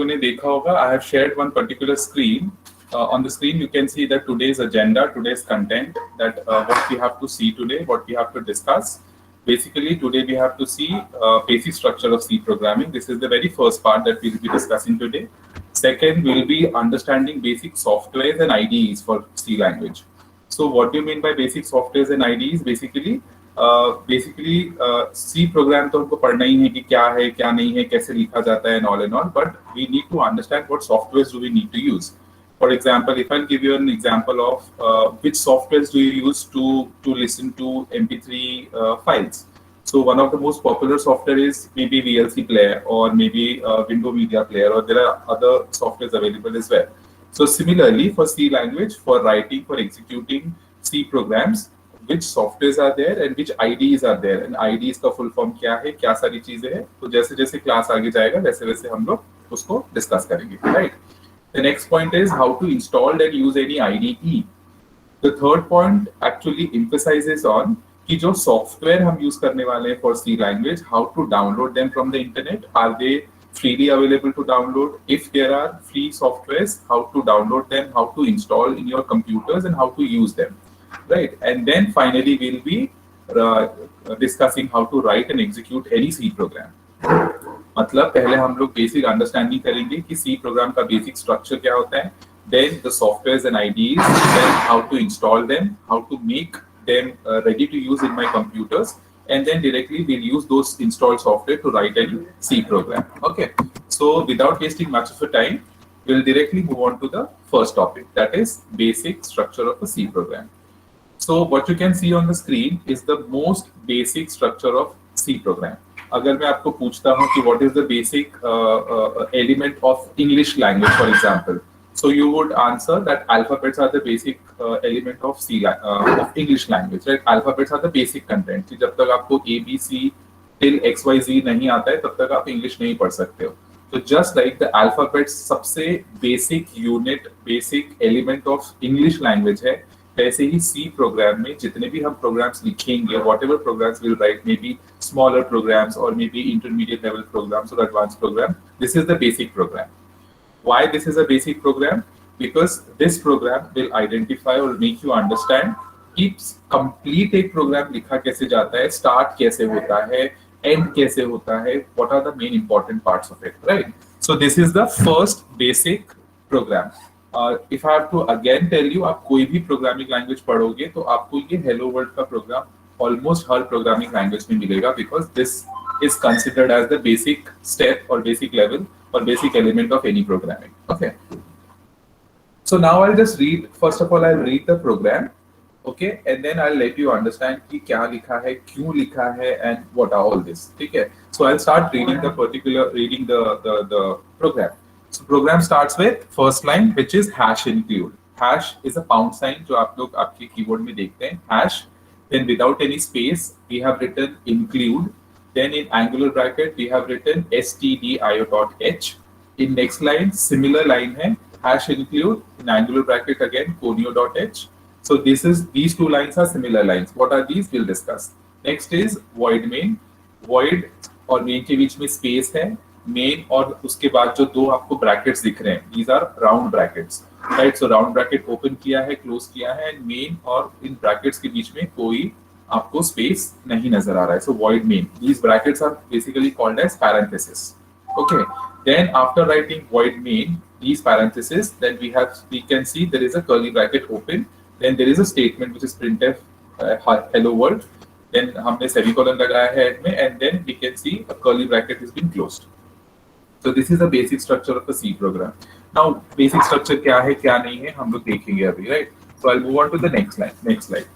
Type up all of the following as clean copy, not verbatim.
आपने देखा होगा, I have shared one particular screen. On the screen, you can see that today's agenda, today's content, that what we have to see today, what we have to discuss. Basically, today we have to see basic structure of C programming. This is the very first part that we will be discussing today. Second, we will be understanding basic softwares and IDEs for C language. So, what do you mean by basic softwares and IDEs? Basically C program तो हमको पढ़ना ही है कि क्या है क्या नहीं है कैसे लिखा जाता है and all, but we need to understand what softwares do we need to use. For example, if I'll give you an example of which softwares do you use to listen to MP3 files. So one of the most popular software is maybe VLC player or maybe Window Media Player, or there are other softwares available as well. So similarly, for C language, for writing, for executing C programs, which softwares are there and which IDEs are there, and IDEs का full form क्या है, क्या सारी चीजें हैं. तो जैसे जैसे क्लास आगे जाएगा वैसे वैसे हम लोग उसको डिस्कस करेंगे, right. The next point is how to install and use any IDE. The third point actually emphasizes on कि जो सॉफ्टवेयर हम यूज करने वाले हैं for C language, how to download them from the internet. Are they freely available to download? If there are free softwares, how to download them, how to install in your computers, and how to use them, right? And then finally we'll be discussing how to write and execute any C program. मतलब पहले हम लोग basic understanding करेंगे कि C program का basic structure क्या होता है, then the softwares and IDEs, then how to install them, how to make them ready to use in my computers, and then directly we'll use those installed software to write any C program. Okay, so without wasting much of your time, we'll directly move on to the first topic, that is basic structure of a C program. So what you can see on the screen is the most basic structure of C program. अगर मैं आपको पूछता हूँ कि what is the basic element of English language, for example, so you would answer that alphabets are the basic element of of English language, right? Alphabets are the basic content. कि जब तक आपको A B C till X Y Z नहीं आता है तब तक आप English नहीं पढ़ सकते हो. तो just like the alphabets सबसे basic unit, basic element of English language है, वैसे ही सी प्रोग्राम में जितने भी हम प्रोग्राम्स लिखेंगे, whatever programs we'll write, maybe smaller programs or maybe intermediate level programs or advanced program, this is the basic program. Why this is a basic program? Because this program will identify or make you understand कि complete एक programme लिखा कैसे जाता है, start कैसे होता है, end कैसे होता है, what are the main important parts of it, right? So this is the first basic program. If I have to again tell you, आप कोई भी प्रोग्रामिंग लैंग्वेज पढ़ोगे तो आपको ये हेलो वर्ल्ड का प्रोग्राम ऑलमोस्ट हर प्रोग्रामिंग लैंग्वेज में मिलेगा, because this is considered as the basic step और बेसिक लेवल और basic element of any programming. Okay, so now I just read, first of all I read the program, okay, and then I let you understand कि क्या लिखा है, क्यों लिखा है, and what are all this. ठीक है, so I start reading the programme. So program starts with first line, which is hash include. Hash is a pound sign जो आप लोग आपके कीबोर्ड में देखते हैं, hash. Then without any space we have written include. Then in angular bracket we have written stdio.h. In next line similar line है, hash include, in angular bracket again conio.h. So these two lines are similar lines. What are these? We'll discuss. Next is void main. Void और main के बीच में space है, main और उसके बाद जो दो आपको ब्रैकेट्स दिख रहे हैं, these are round brackets, right? So round bracket open किया है, क्लोज किया है, एंड मेन और इन ब्रैकेट्स के बीच में कोई आपको स्पेस नहीं नजर आ रहा है. So void main, these brackets are basically called as parenthesis. Okay, then after writing void main, these parentheses, then we can see there is a curly bracket open, then there is a statement which is printf hello world, then हमने semicolon लगाया है end में, and then we can see a curly bracket has been closed. So this is the basic structure of a C program. Now basic structure क्या है क्या नहीं है हम लोग देखेंगे अभी, right? So I'll move on to the next line. Next slide.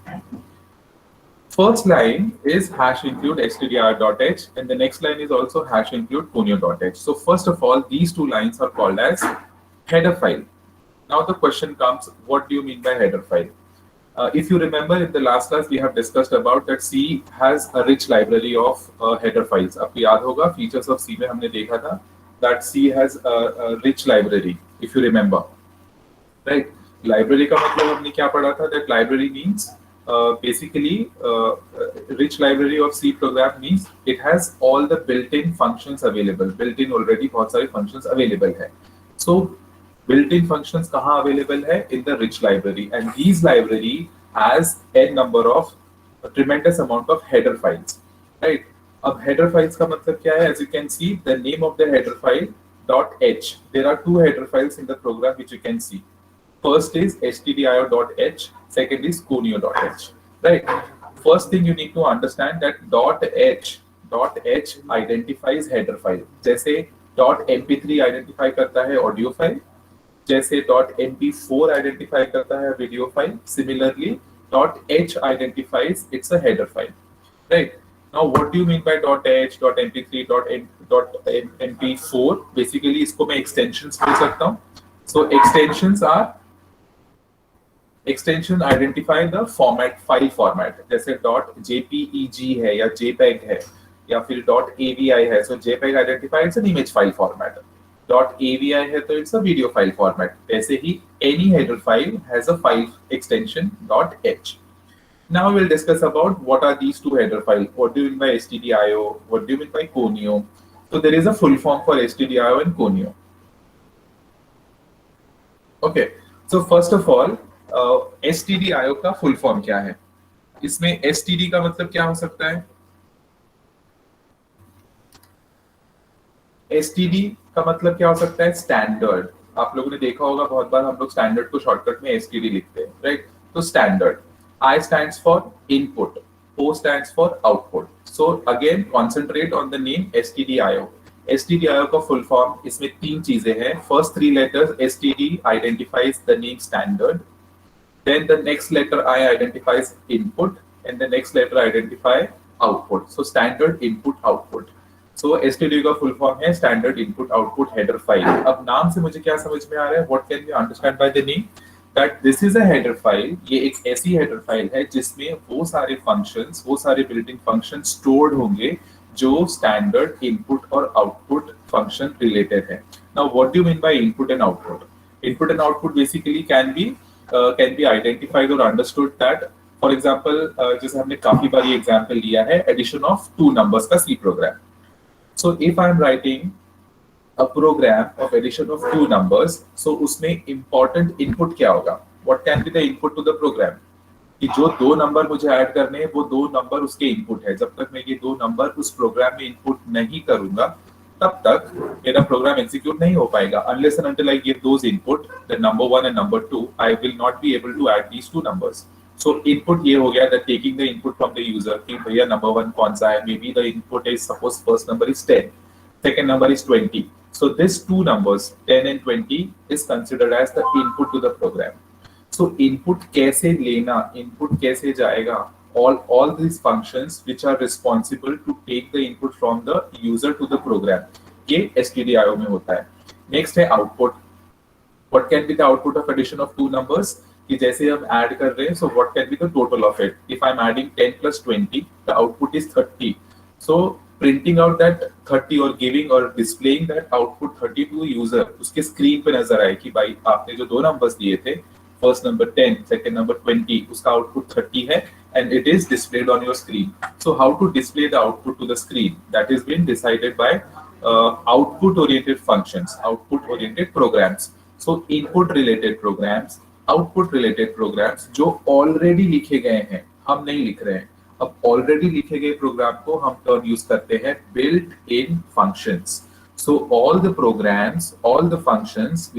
First line is hash include stdr.h, and the next line is also hash include conio.h. So first of all, these two lines are called as header file. Now the question comes, what do you mean by header file? If you remember in the last class we have discussed about that C has a rich library of header files. आपको याद होगा features of C में हमने देखा था that C has a rich library, if you remember, right? Library का मतलब हमने क्या पढ़ा था, that library means basically, rich library of C program means it has all the built-in functions available. Built-in already बहुत सारे functions available है. So built-in functions कहाँ available है? In the rich library, and these library has n number of a tremendous amount of header files, right? अब header files का मतलब क्या है? As you can see, the name of the header file .h. There are two header files in the program which you can see. First is stdio.h, second is conio.h, right? First thing you need to understand that .h identifies header file. जैसे .mp3 identify करता है audio file, जैसे .mp4 identify करता है video file. Similarly, .h identifies it's a header file, right? Now, what do you mean by .h, .mp3, .mp4? Basically, इसको मैं extensions बोल सकता हूँ. So extension identify the format, file format. जैसे .jpeg है या jpeg है या फिर .avi है. So jpeg identifies an image file format. .avi है तो it's a video file format. ऐसे ही any header file has a file extension .h. Now we'll discuss about what are these two header files. What do you mean by stdio? What do you mean by conio? So there is a full form for stdio and conio. Okay. So first of all, stdio का full form क्या है? इसमें std का मतलब क्या हो सकता है? std का मतलब क्या हो सकता है? स्टैंडर्ड. आप लोगों ने देखा होगा बहुत बार हम लोग स्टैंडर्ड को शॉर्टकट में std लिखते हैं, राइट? तो standard. I stands for input, O stands for output. So again, concentrate on the name stdio. stdio का full form इसमें तीन चीजें हैं. First three letters std identifies the name standard. Then the next letter I identifies input, and the next letter identify output. So standard, input, output. So stdio का full form है standard input output header file. अब नाम से मुझे क्या समझ में आ रहा है? What can we understand by the name? That this is a header file. ये एक ऐसी header file है जिसमें वो सारे functions, वो सारे built-in functions stored होंगे जो standard input और output function related है. Now, what do you mean by input and output? Input and output basically can be identified or understood that, for example, जैसे हमने काफी बार ये example लिया है, addition of two numbers का C program. So if I am writing a program of addition of two numbers, so उसमें important input क्या होगा? What can be the input to the program? कि जो दो नंबर मुझे ऐड करने हैं वो दो नंबर उसके इनपुट है. जब तक मैं ये दो नंबर उस प्रोग्राम में इनपुट नहीं करूंगा तब तक मेरा प्रोग्राम एग्जीक्यूट नहीं हो पाएगा. Unless and until I give those input, the number 1 and number 2, I will not be able to add these two numbers. So input ये हो गया that taking the input from the user कि भैया number 1 कौन सा है? Maybe the input is, suppose first number is 10, second number is 20. So these two numbers 10 and 20 is considered as the input to the program. So input कैसे लेना, input कैसे जाएगा, all these functions which are responsible to take the input from the user to the program, ये stdio में होता है. Next है output. What can be the output of addition of two numbers? कि जैसे हम ऐड कर रहे हैं, so what can be the total of it? If I'm adding 10 plus 20, the output is 30. So printing out that 30 or giving or displaying that output 30 to user, उसके screen पे नजर आए कि भाई आपने जो दो नंबर्स दिए थे, फर्स्ट नंबर 10, सेकंड नंबर 20, उसका आउटपुट 30 है and it is displayed on your screen. So how to display the output to the screen? That is been decided by output oriented functions, output oriented programs. So input related programs, output related programs जो already लिखे गए हैं, हम नहीं लिख रहे हैं. अब ऑलरेडी लिखे गए प्रोग्राम को हम टर्म यूज करते हैं built in functions. So all the programs, all the functions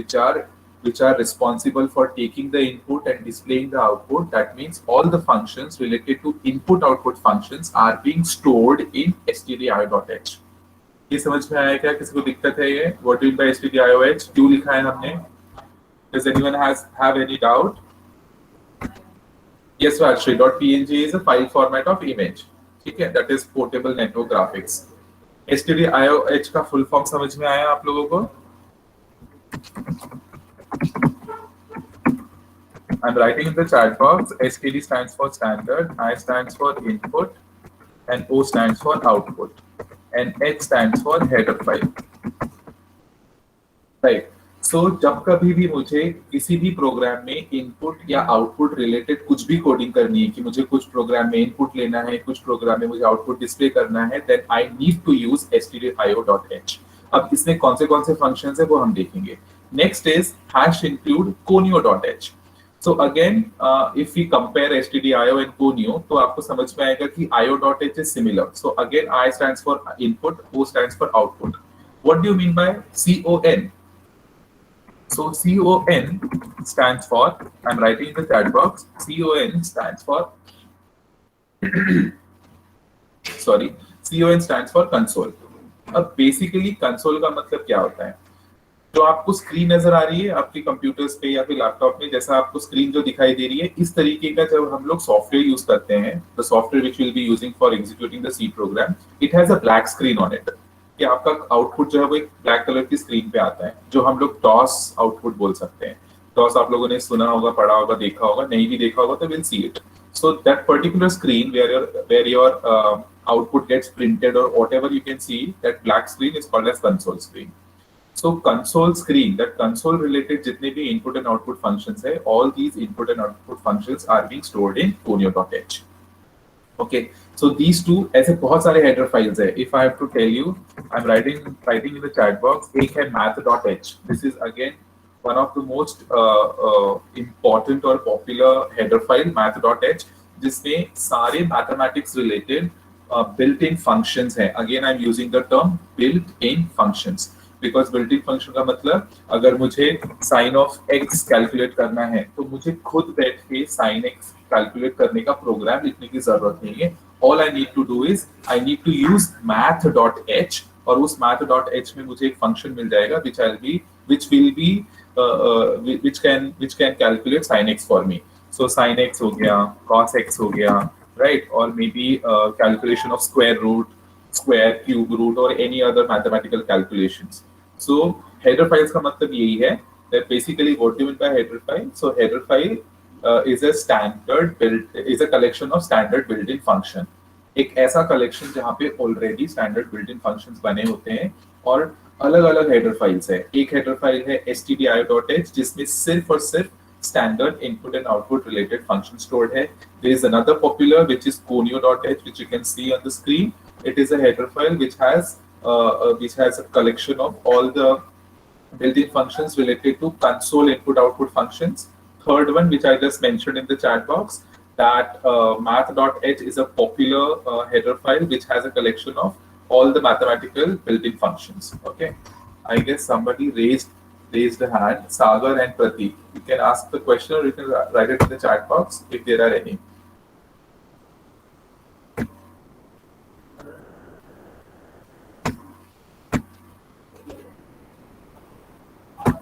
which are responsible for taking the input and displaying the output, that means all the functions related to input output functions are being stored in stdio.h. ये समझ में आया क्या? किसी को दिक्कत है ये? What do you mean by stdio.h? क्यों लिखा है हमने? Does anyone have any doubt? Yes, Rajshri. .png is a file format of image. ठीक है? That is portable network graphics. stdio.h का full form समझ में आया आप लोगों को? I'm writing in the chat box. STD stands for standard, I stands for input, and O stands for output, and H stands for header file. Right. जब कभी भी मुझे किसी भी प्रोग्राम में इनपुट या आउटपुट रिलेटेड कुछ भी कोडिंग करनी है, कि मुझे कुछ प्रोग्राम में इनपुट लेना है, कुछ प्रोग्राम में मुझे आउटपुट डिस्प्ले करना है, then I need to use stdio.h। अब इसमें कौन से फंक्शंस है वो हम देखेंगे। Next is hash include conio.h। So again, if we compare stdio and conio, तो आपको समझ में आएगा कि io.h is similar. So again, I stands for input, O stands for output. What do you mean by con? So con stands for, I'm writing in the chat box, con stands for sorry, con stands for console। अब basically console का मतलब क्या होता है? जो आपको screen नजर आ रही है आपके कंप्यूटर्स पे या फिर लैपटॉप में, जैसा आपको स्क्रीन जो दिखाई दे रही है, इस तरीके का जब हम लोग सॉफ्टवेयर यूज करते हैं, the software which will be using for executing the C program, it has a black screen on it. कि आपका आउटपुट जो है वो एक ब्लैक कलर की स्क्रीन पे आता है, जो हम लोग टॉस आउटपुट बोल सकते हैं। टॉस आप लोगों ने सुना होगा, पढ़ा होगा, देखा होगा, नहीं भी देखा होगा तो will see it. So that particular screen where your output gets printed or whatever you can see, that black screen is called as console screen. So console screen, that console related जितने भी input and output functions है, all these input and output functions are being stored in conio.h. Okay, so these two, ऐसे बहुत सारे header files है। If I have to tell you, I'm writing in the chat box, एक है math.h. This is again one of the most important or popular header file, math.h, जिसमें सारे mathematics related built-in functions हैं। Again, I'm using the term built-in functions because built-in function का मतलब, अगर मुझे sin of x calculate करना है तो मुझे खुद बैठ के sin x कैलकुलेट करने का प्रोग्राम लिखने की जरूरत नहीं है। All I need to do is I need to use math.h, और उस math.h में मुझे एक फंक्शन मिल जाएगा which can calculate sin x for me. So sin x हो गया, cos x हो गया, right? Or maybe calculation of square root, square, cube root, or any other mathematical calculations. So header files का मतलब यही है, that basically what do you mean by header file? So header file is a collection of standard built-in function। एक ऐसा collection जहाँ पे already standard built-in functions बने होते हैं और अलग-अलग हेडर फाइल्स है। एक हेडर फाइल है stdio.h जिसमें सिर्फ और सिर्फ standard input and output related function stored है। There is another popular which is conio.h, which you can see on the screen. It is a header file which has a collection of all the built-in functions related to console input output functions. Third one, which I just mentioned in the chat box, that math.h is a popular header file which has a collection of all the mathematical built-in functions. Okay, I guess somebody raised a hand, Sagar and Pratik. You can ask the question or you can write it in the chat box if there are any.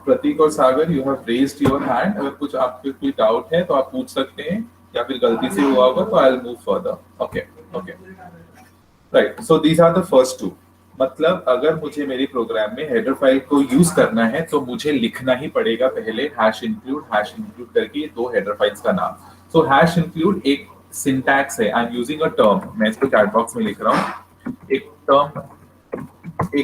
Pratik और Sagar, you have raised your hand. अगर कुछ आपके कोई doubt है तो आप पूछ सकते हैं, या फिर गलती से हुआ होगा तो I will move further. Okay right, so these are the first two. मतलब अगर मुझे मेरे प्रोग्राम में हेडर फाइल को यूज करना है तो मुझे लिखना ही पड़ेगा पहले हैश इंक्लूड करके दो हेडर फाइल्स का नाम। सो हैश इंक्लूड एक सिंटैक्स है, I am using a term, मैं इसको चैट बॉक्स में लिख रहा हूँ। एक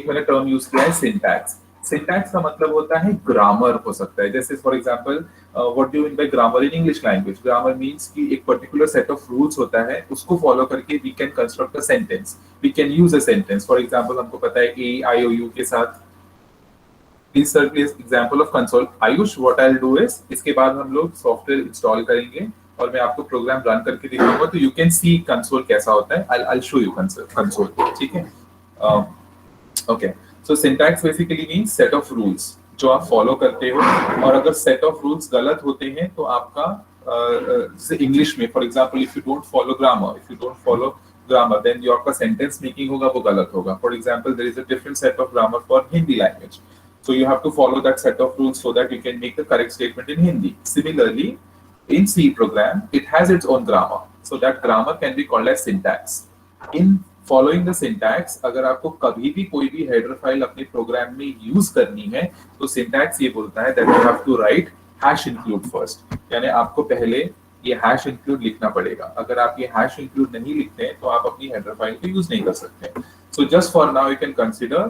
मैंने टर्म यूज किया है सिंटैक्स। सिंटैक्स का मतलब होता है ग्रामर हो सकता है। जैसे for example what do you mean bye grammar in English language? Grammar means कि एक पर्टिकुलर सेट ऑफ रूल्स होता है, उसको फॉलो करके we can construct a sentence, we can use a sentence. For example हमको पता है ए आई ओ यू के साथ please sir please example of console. Ayush, what I will do is, इसके बाद हम लोग सॉफ्टवेयर इंस्टॉल करेंगे और मैं आपको प्रोग्राम रन करके दिखाऊंगा तो यू कैन सी कंसोल कैसा होता है। I will show you console, ठीक है? Okay, so syntax basically means set of rules जो आप फॉलो करते हो, और अगर सेट ऑफ रूल्स गलत होते हैं तो आपका जैसे इंग्लिश में for example if you don't follow grammar then जो आपका सेंटेंस मेकिंग होगा वो गलत होगा। For example there is a different set of grammar for Hindi language, so you have to follow that set of rules so that you can make the correct statement in Hindi. Similarly in C program it has its own grammar, so that grammar can be called as syntax. In following the syntax, अगर आपको कभी भी कोई भी header file अपने programme में use करनी है तो सिंटैक्स ये बोलता है that you have to write hash include first, यानी आपको पहले ये hash include लिखना पड़ेगा। अगर आप ये hash include नहीं लिखते हैं तो आप अपनी हेडर फाइल को यूज नहीं कर सकते। So just for now you can consider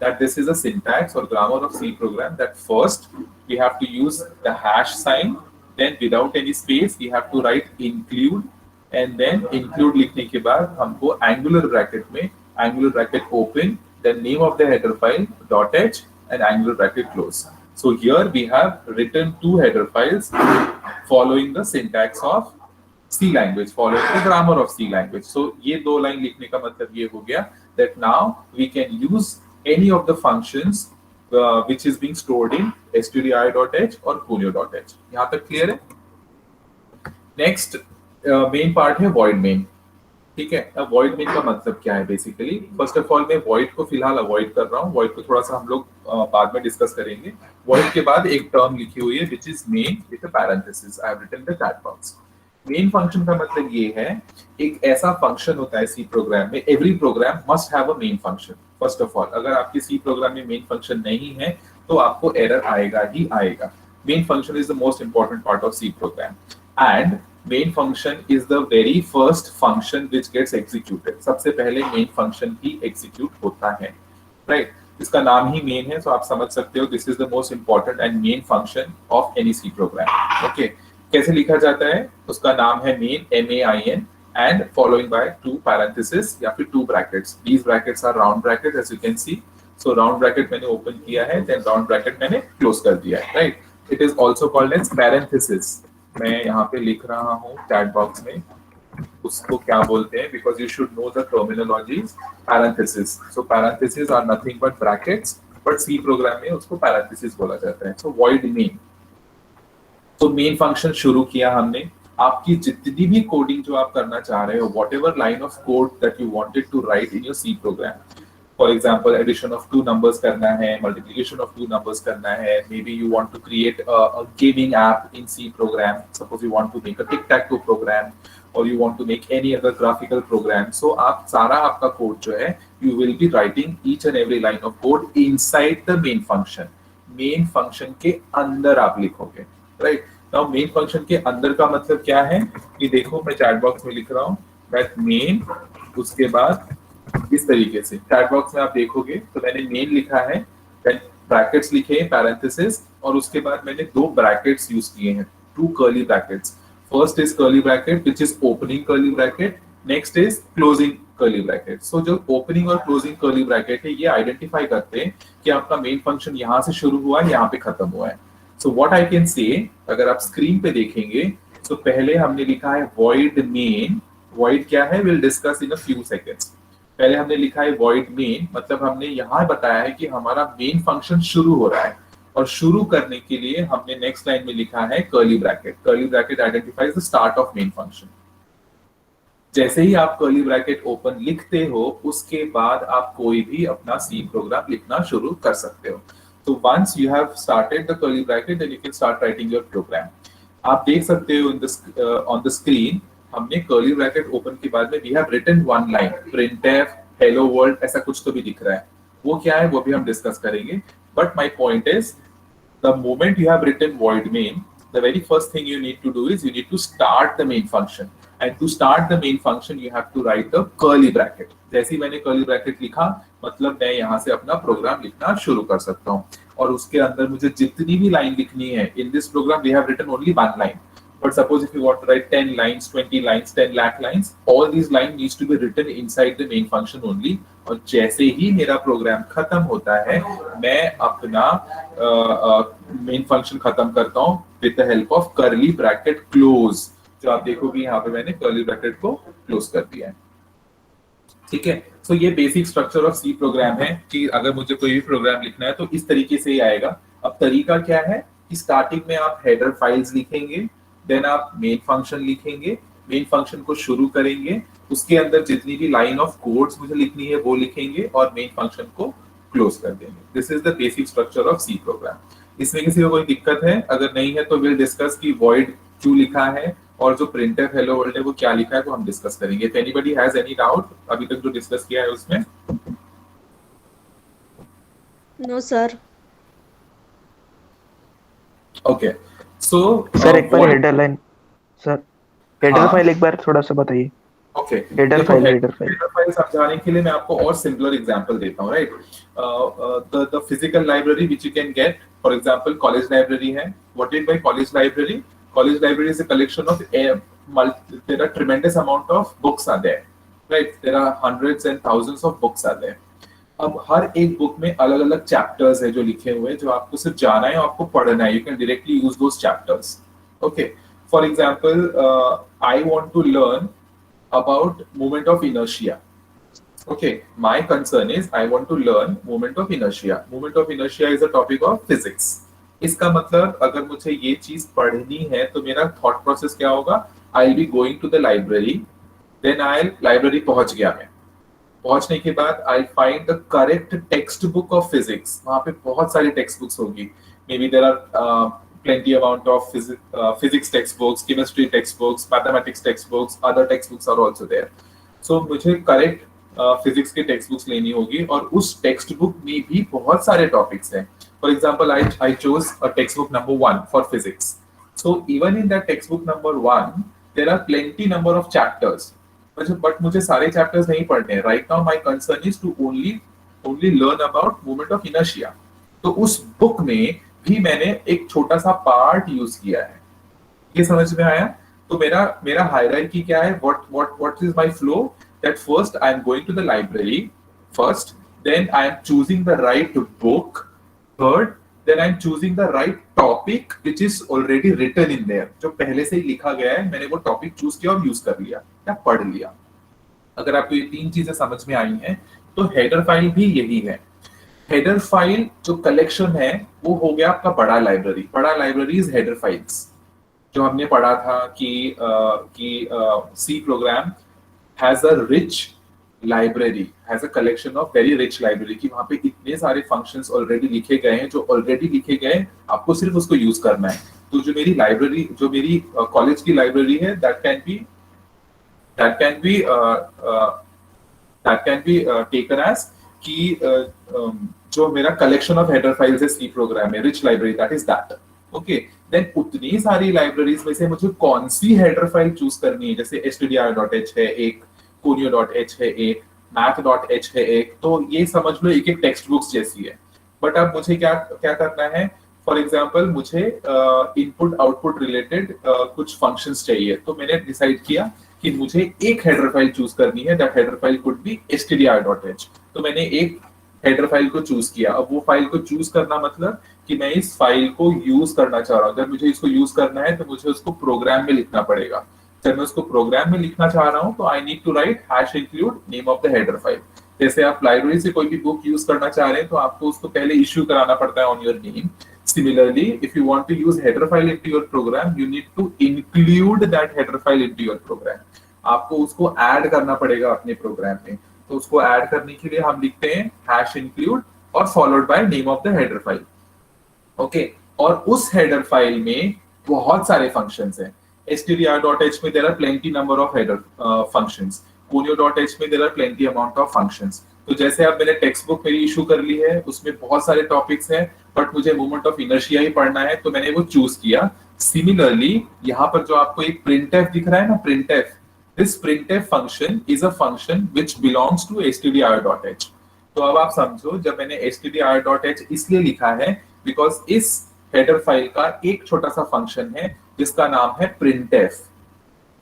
that this is a syntax or grammar of C program, that first we have to use the hash sign, then without any space we have to write include, and then include लिखने के बाद हमको angular bracket में angular bracket open, the name of the header file .h and angular bracket close. So here we have written two header files following the syntax of C language, following the grammar of C language. So ये दो line लिखने का मतलब ये हो गया that now we can use any of the functions which is being stored in stdi.h or punyo.h. यहाँ तक क्लियर है? नेक्स्ट मेन पार्ट है void main. ठीक है, अब void main का मतलब क्या है बेसिकली? फर्स्ट ऑफ ऑल मैं void को फिलहाल अवॉइड कर रहा हूँ, void को थोड़ा सा हम लोग बाद में डिस्कस करेंगे. void के बाद एक टर्म लिखी हुई है which is main with a parenthesis. I have written the chat box. Main function का मतलब ये है, एक ऐसा फंक्शन होता है सी प्रोग्राम में, every program must have a main function. First of all अगर आपके सी प्रोग्राम में मेन फंक्शन नहीं है तो आपको एरर आएगा ही आएगा. Main function is the most important part of C program, and main function is the very first function which gets executed. सबसे पहले मेन फंक्शन ही एग्जीक्यूट होता है, राइट? इसका नाम ही मेन है, सो आप समझ सकते हो this is the most important and main function of any C program. Okay, कैसे लिखा जाता है? उसका नाम है main, MAIN, and following by two parenthesis या फिर two brackets. These brackets are round bracket as you can see. So round bracket मैंने ओपन किया है, देन राउंड ब्रैकेट मैंने क्लोज कर दिया है, right? It is also called as parenthesis. मैं यहाँ पे लिख रहा हूँ चैट बॉक्स में उसको क्या बोलते हैं, because you should know the terminologies. Parenthesis, so parenthesis are nothing but brackets, but C program में उसको पैरेंथेसिस बोला जाता है. So void main. तो मेन फंक्शन शुरू किया हमने. आपकी जितनी भी कोडिंग जो आप करना चाह रहे हो, whatever line of code that you wanted to write in your C program, for example addition of two numbers करना है, मल्टीप्लिकेशन ऑफ टू नंबर्स करना है, maybe you want to create a gaming app in C program, suppose you want to make a tic tac toe program, और you want to make any other graphical program. So आप सारा आपका code जो है, you will be writing each and every line of code inside the main function. Main function के अंदर आप लिखोगे, राइट? नाउ मेन फंक्शन के अंदर का मतलब क्या है कि देखो मैं चैट बॉक्स में लिख रहा हूँ दैट मेन, उसके बाद इस तरीके से चैट बॉक्स में आप देखोगे तो मैंने मेन लिखा है, देन ब्रैकेट्स लिखे हैं पैरेंथेसिस, और उसके बाद मैंने दो ब्रैकेट्स यूज किए हैं, two curly brackets. First is curly bracket which is opening curly bracket, next is closing curly bracket. So जो ओपनिंग और क्लोजिंग कर्ली ब्रैकेट है, ये आइडेंटिफाई करते हैं कि आपका मेन फंक्शन यहाँ से शुरू हुआ है, यहाँ पे खत्म हुआ है. So what I can say, अगर आप स्क्रीन पे देखेंगे तो पहले हमने लिखा है void main. void क्या है? We'll discuss in a few seconds. पहले हमने लिखा है void main, मतलब हमने यहाँ बताया है कि हमारा मेन फंक्शन शुरू हो रहा है, और शुरू करने के लिए हमने नेक्स्ट लाइन में लिखा है curly bracket. Curly bracket identifies the start of main function. जैसे ही आप कर्ली ब्रैकेट ओपन लिखते हो, उसके बाद आप कोई भी अपना सी प्रोग्राम लिखना शुरू कर सकते हो. So once you have started the curly bracket, then you can start writing your program. आप देख सकते हो in this on the screen, हमने curly bracket open के बाद में we have written one line, printf, hello world, ऐसा कुछ तो भी दिख रहा है. वो क्या है वो भी हम डिस्कस करेंगे. But my point is, the moment you have written void main, the very first thing you need to do is you need to start the main function. And to start the main function, you have to write the curly bracket. जैसे ही मैंने curly bracket लिखा, मतलब मैं यहाँ से अपना programme लिखना शुरू कर सकता हूँ, और उसके अंदर मुझे जितनी भी लाइन लिखनी है, in this program we have written only one line. But suppose if you want to write 10 lines, 20 lines, 10 lakh lines, all these lines needs to be written inside the main function only. और जैसे ही मेरा programme खत्म होता है, मैं अपना main function खत्म करता हूँ with the help of curly bracket close. जो आप देखोगे यहाँ पे मैंने कर्ली ब्रैकेट को क्लोज कर दिया है. ठीक है, सो ये basic structure of C program है कि अगर मुझे कोई भी प्रोग्राम लिखना है तो इस तरीके से ही आएगा. अब तरीका क्या है कि स्टार्टिंग में आप हेडर फाइल्स लिखेंगे, देन आप मेन फंक्शन लिखेंगे, मेन फंक्शन को शुरू करेंगे, उसके अंदर जितनी भी लाइन ऑफ कोड्स मुझे लिखनी है वो लिखेंगे, और मेन फंक्शन को क्लोज कर देंगे. This is the basic structure of C program. इसमें किसी को कोई दिक्कत है? अगर नहीं है तो विल डिस्कस कि void क्यों लिखा है और जो printf hello world है वो क्या लिखा है, वो हम डिस्कस करेंगे. If anybody has any doubt अभी तक जो डिस्कस किया है उसमें? No sir. Okay, so sir एक बार header line, sir header file एक बार थोड़ा सा बताइए. ओके, हेडर देखो फाइल हेडर फाइल समझाने के लिए मैं आपको और सिंपलर एग्जांपल देता हूँ, right? The physical library which you can get, for example college library है. What is by college library? College library is a collection of there are tremendous amount of books are there, right? There are hundreds and thousands of books are there. अब हर एक book में अलग अलग chapters है जो लिखे हुए हैं, जो आपको सिर्फ जाना है, आपको पढ़ना है. You can directly use those chapters. Okay, for example I want to learn about moment of inertia. Okay, my concern is I want to learn moment of inertia. Moment of inertia is a topic of physics. इसका मतलब अगर मुझे ये चीज पढ़नी है तो मेरा थॉट प्रोसेस क्या होगा? I'll be going to the library, then I'll library पहुंच गया मैं. पहुंचने के बाद I'll find the correct textbook of physics. वहां पे बहुत सारी टेक्स्ट बुक्स होगी. Maybe there are plenty amount of physics textbooks, chemistry textbooks, mathematics textbooks, other textbooks are also there. So मुझे correct फिजिक्स की टेक्स्ट बुक्स लेनी होगी और उस टेक्स्ट बुक में भी बहुत सारे टॉपिक्स हैं. For example I chose a text book number 1 for physics. So even in that text book number 1 there are plenty number of chapters, but मुझे सारे चैप्टर्स नहीं पढ़ने हैं. Right now my concern is to only learn about moment of inertia. तो उस book में भी मैंने एक छोटा सा पार्ट यूज किया है. ये समझ में आया? तो मेरा हायरार्की क्या है? What is my flow? That first I am going to the library first, then I am choosing the right book, third then I am choosing the right topic which is already written in there. जो पहले से ही लिखा गया है, मैंने वो topic choose किया और यूज कर लिया या पढ़ लिया. अगर आपको ये तीन चीजें समझ में आई हैं तो हेडर फाइल भी यही है. हेडर फाइल जो कलेक्शन है वो हो गया आपका बड़ा लाइब्रेरी. बड़ा लाइब्रेरी इज हेडर फाइल्स. जो हमने पढ़ा था कि C program has a rich library, has a collection of very rich library, कि वहाँ पे इतने सारे functions already लिखे गए हैं, जो already लिखे गए हैं, आपको सिर्फ उसको use करना है. तो जो मेरी लाइब्रेरी, जो मेरी कॉलेज की लाइब्रेरी है, that can be taken as कि जो मेरा collection of header files है C program है, rich library, that is that. Okay, then उतनी सारी लाइब्रेरीज में से मुझे कौन सी हेडर फाइल चूज करनी है? जैसे stdr.h है एक, conio.h है एक, math.h है एक. तो ये समझ लो एक टेक्स्ट बुक्स जैसी है. बट अब मुझे क्या करना है? फॉर एग्जांपल मुझे इनपुट आउटपुट रिलेटेड कुछ फंक्शंस चाहिए. तो मैंने डिसाइड किया कि मुझे एक हेडर फाइल चूज करनी है. That header file could be stdr.h. तो मैंने एक हेडर फाइल को चूज किया. अब वो फाइल को चूज करना मतलब कि मैं इस फाइल को यूज करना चाह रहा हूँ. अगर मुझे इसको यूज करना है तो मुझे उसको प्रोग्राम में लिखना पड़ेगा. जब मैं उसको प्रोग्राम में लिखना चाह रहा हूँ तो I need to write hash include name of the header file. जैसे आप लाइब्रेरी से कोई भी बुक यूज करना चाह रहे हैं तो आपको उसको पहले इश्यू कराना पड़ता है on your name. Similarly, if you want to use header file into your program, you need to include that header file into your program. आपको उसको ऐड करना पड़ेगा अपने प्रोग्राम में. तो उसको ऐड करने के लिए हम लिखते हैं हैश इंक्लूड और followed by name of the header file. Okay, और उस हेडर फाइल में बहुत सारे फंक्शंस हैं. stdr.h में there are plenty number of header functions. conio.h में there are plenty amount of functions. तो जैसे अब मैंने टेक्स्ट बुक मेरी इशू कर ली है, उसमें बहुत सारे टॉपिक्स हैं, बट मुझे मोमेंट ऑफ इनर्शिया ही पढ़ना है, तो मैंने वो चूज किया. सिमिलरली यहाँ पर जो आपको एक printf दिख रहा है ना, printf, this printf function is a function which belongs to stdr.h. तो अब आप समझो, जब मैंने stdr.h इसलिए लिखा है बिकॉज इस हेडर फाइल का एक छोटा सा फंक्शन है जिसका नाम है printf.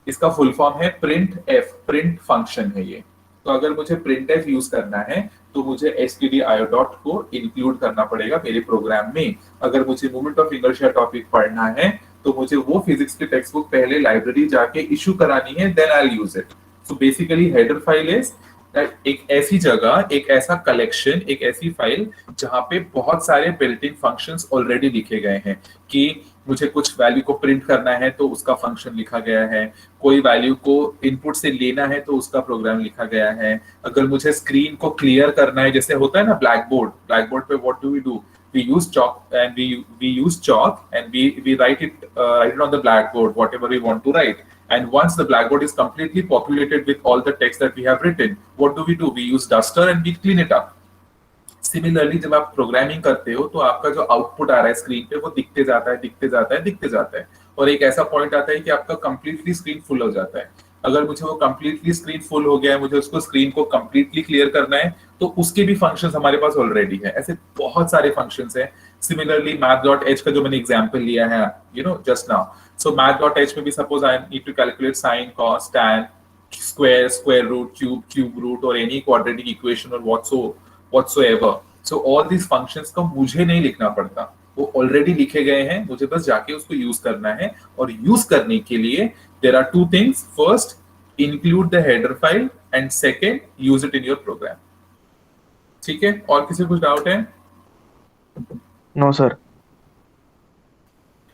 इसका फुल फॉर्म है printf, प्रिंट फंक्शन है ये. तो अगर मुझे printf यूज करना है तो मुझे stdio को इंक्लूड करना पड़ेगा मेरे प्रोग्राम में. अगर मुझे मोमेंट ऑफ इनर्शिया टॉपिक पढ़ना है तो मुझे वो फिजिक्स की टेक्स्ट बुक पहले लाइब्रेरी जाके इशू करानी है, then I will use it. So basically header file is एक ऐसी जगह, एक ऐसा कलेक्शन, एक ऐसी फाइल जहां पे बहुत सारे बिल्ट इन फंक्शंस ऑलरेडी लिखे गए हैं. कि मुझे कुछ वैल्यू को प्रिंट करना है तो उसका फंक्शन लिखा गया है, कोई वैल्यू को इनपुट से लेना है तो उसका प्रोग्राम लिखा गया है. अगर मुझे स्क्रीन को क्लियर करना है, जैसे होता है ना ब्लैक बोर्ड पे what do we do? We use chalk and we use chalk and we write it on the blackboard whatever we want to write. And once the blackboard is completely populated with all the text that we have written, what do? We use duster and we clean it up. Similarly, जब आप programming करते हो तो आपका जो output आ रहा है screen पे वो दिखते जाता है. और एक ऐसा पॉइंट आता है कि आपका कंप्लीटली स्क्रीन फुल हो जाता है. अगर मुझे वो कंप्लीटली स्क्रीन फुल हो गया है, मुझे उसको स्क्रीन को कंप्लीटली क्लियर करना है, तो उसके भी फंक्शंस हमारे पास ऑलरेडी है। ऐसे बहुत सारे फंक्शंस हैं। सिमिलरली math.h का जो मैंने एग्जांपल लिया है जस्ट नाउ, सो math.h में भी suppose I need to calculate sine, cos, tan, square, square root, cube root, or any quadratic equation or whatsoever. So all these functions का मुझे नहीं लिखना पड़ता, वो ऑलरेडी लिखे गए हैं, मुझे बस जाके उसको यूज करना है। और यूज करने के लिए there are two things. First, include the header file, and second, use it in your program. ठीक है? और किसी को कुछ डाउट है? No sir.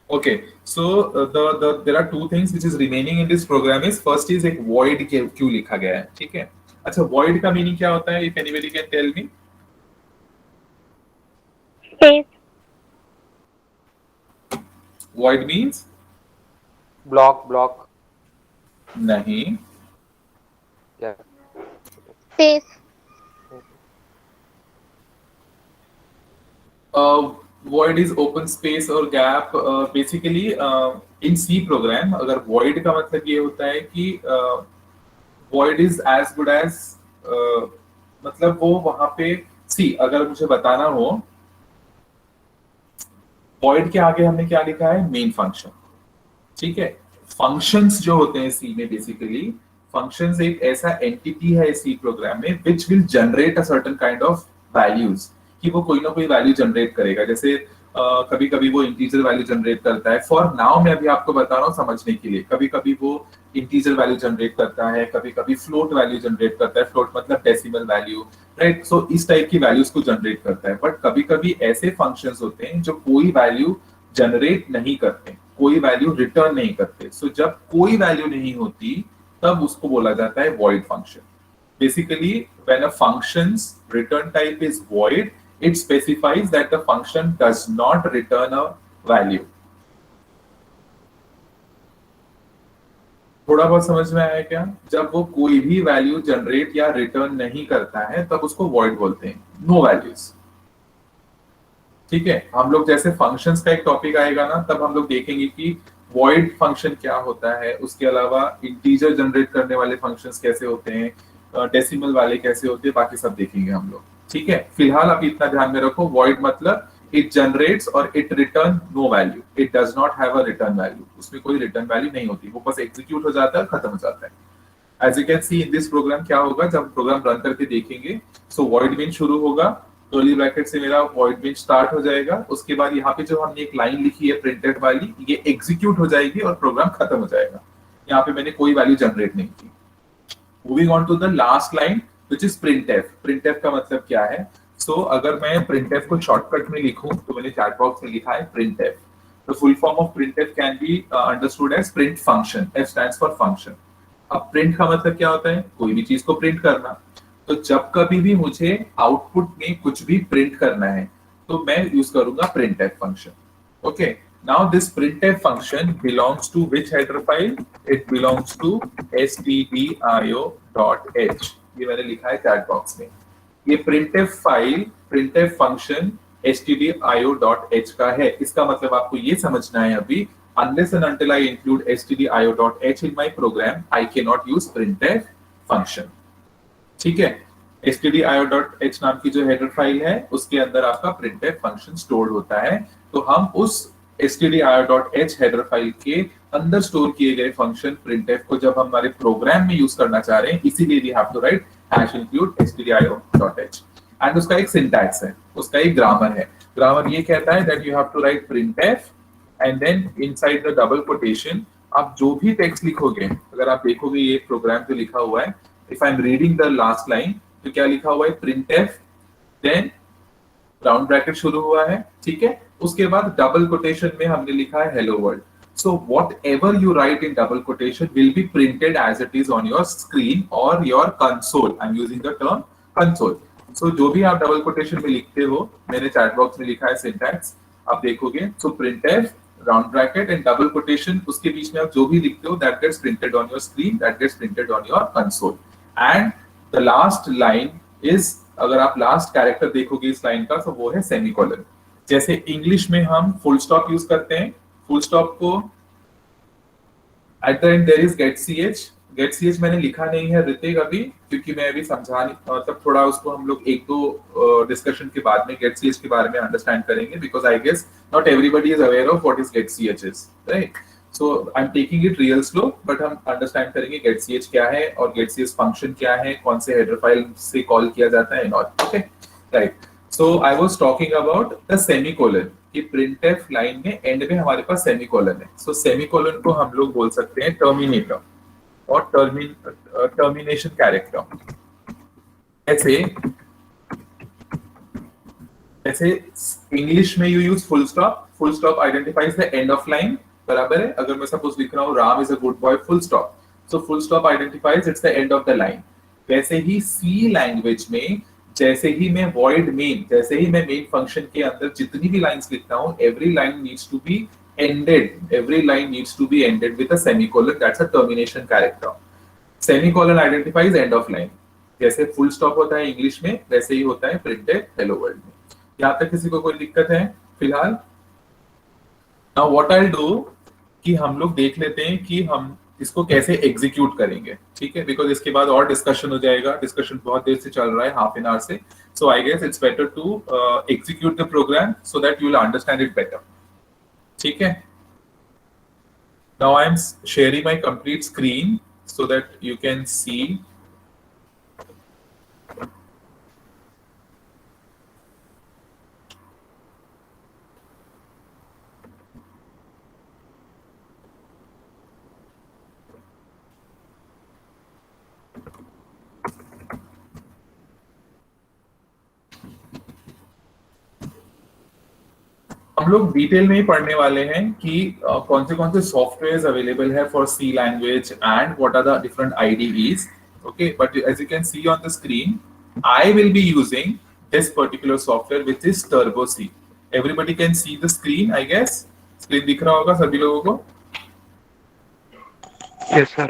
Okay, so there are two things which is remaining in this program. Is first is एक void क्यों लिखा गया है, ठीक है? अच्छा, void का मीनिंग क्या होता है? If anybody can tell me. Space. Void means block नहीं, क्या? Space. void is open space और gap. Basically in C program अगर void का मतलब ये होता है कि void is as good as मतलब वो वहां पे C, अगर मुझे बताना हो void के आगे हमने क्या लिखा है? मेन फंक्शन, ठीक है? फंक्शंस जो होते हैं सी में, बेसिकली फंक्शंस एक ऐसा एंटिटी है सी प्रोग्राम में which will generate a certain kind of values, कि वो कोई ना कोई वैल्यू जनरेट करेगा। जैसे कभी कभी वो इंटीजर वैल्यू जनरेट करता है। फॉर नाउ मैं अभी आपको बता रहा हूँ समझने के लिए, कभी कभी वो इंटीजर वैल्यू जनरेट करता है, कभी कभी फ्लोट वैल्यू जनरेट करता है। फ्लोट मतलब डेसिमल वैल्यू, राइट? सो इस टाइप की वैल्यूज को जनरेट करता है। बट कभी कभी ऐसे फंक्शंस होते हैं जो कोई वैल्यू जनरेट नहीं करते, कोई वैल्यू रिटर्न नहीं करते। सो जब कोई वैल्यू नहीं होती तब उसको बोला जाता है void function. Basically, when a function's return type is void, it specifies that the function does not return a value. थोड़ा बहुत समझ में आया क्या? जब वो कोई भी वैल्यू जनरेट या रिटर्न नहीं करता है तब उसको void बोलते हैं, नो वैल्यूज, ठीक है? हम लोग जैसे फंक्शंस का एक टॉपिक आएगा ना, तब हम लोग देखेंगे कि void फंक्शन क्या होता है, उसके अलावा इंटीजर जनरेट करने वाले फंक्शंस कैसे होते हैं, डेसिमल वाले कैसे होते हैं, बाकी सब देखेंगे हम लोग, ठीक है? फिलहाल आप इतना ध्यान में रखो, void मतलब इट जनरेट्स और it return no value, it does not have a return value, उसमें कोई रिटर्न वैल्यू नहीं होती, वो बस एग्जीक्यूट हो जाता है, खत्म हो जाता है। As you can see in this program क्या होगा जब प्रोग्राम रन करके देखेंगे, सो void मेन शुरू होगा, कर्ली ब्रैकेट से मेरा void मेन स्टार्ट हो जाएगा। उसके बाद यहाँ पे जो हमने एक लाइन लिखी है प्रिंटेड वाली, ये एग्जीक्यूट हो जाएगी और प्रोग्राम खत्म हो जाएगा। यहाँ पे मैंने कोई वैल्यू जनरेट नहीं की। Moving on to the last line which is printf. printf का मतलब क्या है? सो अगर मैं printf को शॉर्टकट में लिखूं तो मैंने चैट बॉक्स में लिखा है printf. The full form of printf can be understood as print function. F stands for function. अब print का मतलब क्या होता है? कोई भी चीज को प्रिंट करना। तो जब कभी भी मुझे आउटपुट में कुछ भी प्रिंट करना है तो मैं यूज करूंगा printf function. Okay, now this printf function belongs to which header file? It belongs to stdio.h. ये मैंने लिखा है चैट बॉक्स में। ये printf file, printf function stdio.h का है। इसका मतलब आपको ये समझना है अभी, unless and until I include stdio.h in my program, I cannot use printf function. ठीक है? stdio.h नाम की जो हेडर फाइल है उसके अंदर आपका printf फंक्शन स्टोर्ड होता है। तो हम उस stdio.h हेडर फाइल के अंदर स्टोर किए गए फंक्शन printf को जब हम हमारे प्रोग्राम में यूज करना चाह रहे हैं, इसीलिए we have to write #include stdio.h. And उसका एक सिंटैक्स है, उसका एक ग्रामर है। ग्रामर ये कहता है that you have to write printf and then inside the double quotation आप जो भी टेक्स्ट लिखोगे, अगर आप देखोगे ये प्रोग्राम जो लिखा हुआ है, if I'm reading the last line, तो क्या लिखा हुआ है? printf, then राउंड ब्रैकेट शुरू हुआ है, ठीक है? उसके बाद डबल कोटेशन में हमने लिखा है hello world. So whatever you write in double quotation will be printed as it is on your screen or your console. I'm using the term console. So जो भी आप डबल कोटेशन में लिखते हो, मैंने चैट बॉक्स में लिखा है सिंटैक्स, आप देखोगे। So printf, round bracket and double quotation, उसके बीच में आप जो भी लिखते हो that gets printed on your screen, that gets printed on your console. And the last line is, अगर आप लास्ट कैरेक्टर देखोगे इस लाइन का तो वो है सेमीकोलन। जैसे इंग्लिश में हम फुल स्टॉप यूज करते हैं, फुल स्टॉप को at the end there is get ch, get C H मैंने लिखा नहीं है ऋतिक अभी, क्योंकि मैं अभी समझा नहीं, मतलब थोड़ा उसको हम लोग एक दो डिस्कशन के बाद में गेट सी एच के बारे में अंडरस्टैंड करेंगे, because I guess not everybody is aware of what is get C H is, right? So I am taking it real slow, but हम अंडरस्टैंड करेंगे गेट सी एच क्या है और gate C H function क्या है, कौन से header file से कॉल किया जाता है, not okay, right? So I was talking about the semicolon कि प्रिंटफ लाइन में एंड में हमारे पास सेमीकोलन है। सो सेमीकोलन को हम लोग बोल सकते हैं टर्मिनेटर और टर्मिनेशन कैरेक्टर। ऐसे इंग्लिश में you use full stop identifies the end of line, बराबर है? अगर मैं सपोज लिख रहा हूँ Ram is a good boy, full stop, so full stop identifies it's the end of the line. वैसे ही सी लैंग्वेज में जैसे ही मैं void main, जैसे ही मैं मेन फंक्शन के अंदर जितनी भी लाइंस लिखता हूँ, every line needs to be ended with a semicolon. That's a termination character. Semicolon identifies end of line. जैसे फुल स्टॉप होता है इंग्लिश में, वैसे ही होता है प्रिंटेड हेलो वर्ल्ड में। यहाँ तक किसी को कोई दिक्कत है फिलहाल? Now what I'll do कि हम लोग देख लेते हैं कि हम इसको कैसे एग्जीक्यूट करेंगे, ठीक है? बिकॉज इसके बाद और डिस्कशन हो जाएगा, डिस्कशन बहुत देर से चल रहा है, हाफ एन आवर से। So I guess it's better to execute the program so that you will understand it better, ठीक है? Now I am sharing my complete screen so that you can see. हम लोग detail में ही पढ़ने वाले हैं कि कौन से सॉफ्टवेयर्स अवेलेबल है for C language and what are the different IDEs, okay? But as you can see on the screen, I will be using this particular software which is Turbo C. Everybody can see the screen, I guess screen दिख रहा होगा सभी लोगों को? Yes, sir.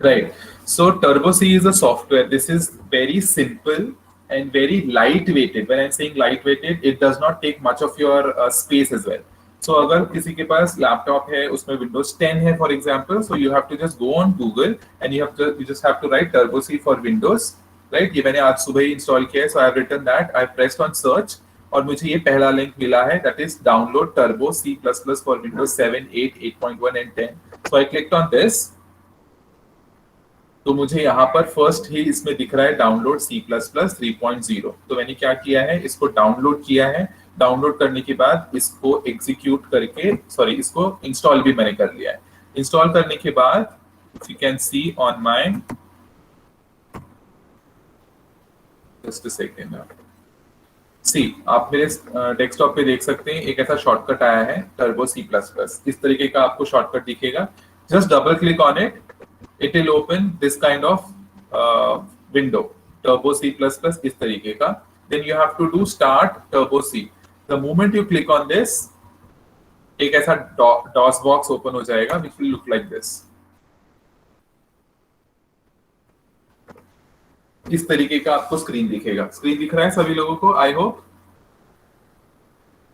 Right. So Turbo C is a software. This is very simple and very lightweighted. When I'm saying lightweighted, it does not take much of your space as well. So अगर किसी के पास laptop है, उसमें Windows 10 है for example, so you have to just go on Google and you just have to write Turbo C for Windows, right? ये मैंने आज सुबह ही इंस्टॉल किया है, so I've written that, I've pressed on search और मुझे ये पहला लिंक मिला है, that is download Turbo C++ for Windows 7, 8, 8.1 and 10. So I clicked on this. तो मुझे यहाँ पर फर्स्ट ही इसमें दिख रहा है डाउनलोड C++ 3.0। तो मैंने क्या किया है, इसको डाउनलोड किया है। डाउनलोड करने के बाद इसको एग्जीक्यूट करके, सॉरी, इसको इंस्टॉल भी मैंने कर लिया है। इंस्टॉल करने के बाद you can see on my, just a second, see आप मेरे डेस्कटॉप पे देख सकते हैं एक ऐसा शॉर्टकट आया है टर्बो C++। इस तरीके का आपको शॉर्टकट दिखेगा। Just double click on it, it will open this kind of window, Turbo C++, इस तरीके का। Then you have to do start Turbo C. The moment you click on this, एक ऐसा DOS box open हो जाएगा, which will look like this. इस तरीके का आपको स्क्रीन दिखेगा। स्क्रीन दिख रहा है सभी लोगों को? I hope.